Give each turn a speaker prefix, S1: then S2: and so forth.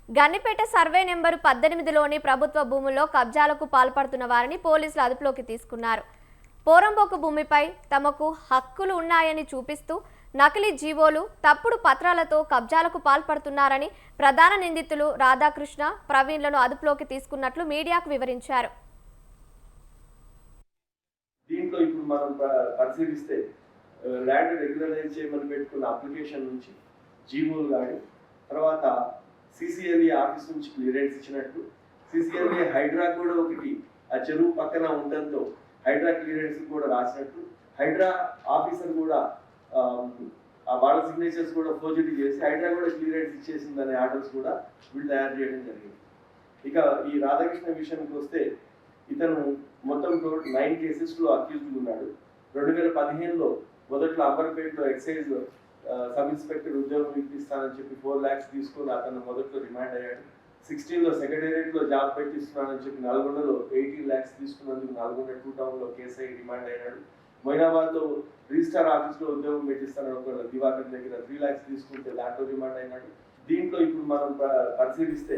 S1: గన్నిపేట survey number 18లోని ప్రభుత్వ భూముల్లో కబ్జాలకు పాల్పడుతున్న వారిని పోలీసులు అదుపులోకి తీసుకున్నారు. పోరంబోకు భూమిపై తమకు హక్కులు ఉన్నాయని చూపిస్తూ నకిలీ జీవోలు, తప్పుడు పత్రాలతో కబ్జాలకు పాల్పడుతున్నారని ప్రధాన నిందితులు రాధాకృష్ణ, ప్రవీణ్లను అదుపులోకి తీసుకున్నట్లు మీడియాకు వివరించారు.
S2: దీంట్లో ఇప్పుడు మనం పరిశీలిస్తే ల్యాండ్ రెగ్యులరైజ్ చేయమని పెట్టుకున్న అప్లికేషన్ నుంచి జీవోలు కానీ, తర్వాత సిసిఎల్ఏ ఆఫీస్ నుంచి క్లియరెన్స్ ఇచ్చినట్టు, సిసిఎల్ఏ హైడ్రా కూడా ఒకటి ఆ చెరువు పక్కన ఉండడంతో హైడ్రా క్లియరెన్స్ కూడా రాసినట్టు, హైడ్రా ఆఫీసర్ కూడా వాళ్ళ సిగ్నేచర్స్ కూడా ఫోర్జరీ చేసి హైడ్రా కూడా క్లియరెన్స్ ఇచ్చేసిందనే ఆర్డర్స్ కూడా వీళ్ళు తయారు చేయడం జరిగింది. ఇక ఈ రాధాకృష్ణ విషయానికి వస్తే ఇతను మొత్తం 9 కేసెస్లో అక్యూజ్డ్ ఉన్నాడు. 2015లో మొదట్లో అంబర్పేటలో ఎక్సైజ్ సబ్ ఇన్స్పెక్టర్ ఉద్యోగం ఇప్పిస్తానని చెప్పి 4 lakhs తీసుకుని అతను మొదట్లో రిమాండ్ అయ్యాడు. 16లో సెక్రటేరియట్లో జాబ్ పెట్టిస్తున్నానని చెప్పి నల్గొండలో 18 lakhs తీసుకున్నందుకు నల్గొండ 2 టౌన్లో కేసు అయ్యి రిమాండ్ అయ్యాడు. మొయినాబాద్లో రిజిస్టార్ ఆఫీస్లో ఉద్యోగం పెట్టిస్తానని ఒక దివాకర్ దగ్గర 3 lakhs తీసుకుంటే దాంట్లో రిమాండ్ అయినాడు. దీంట్లో ఇప్పుడు మనం పరిశీలిస్తే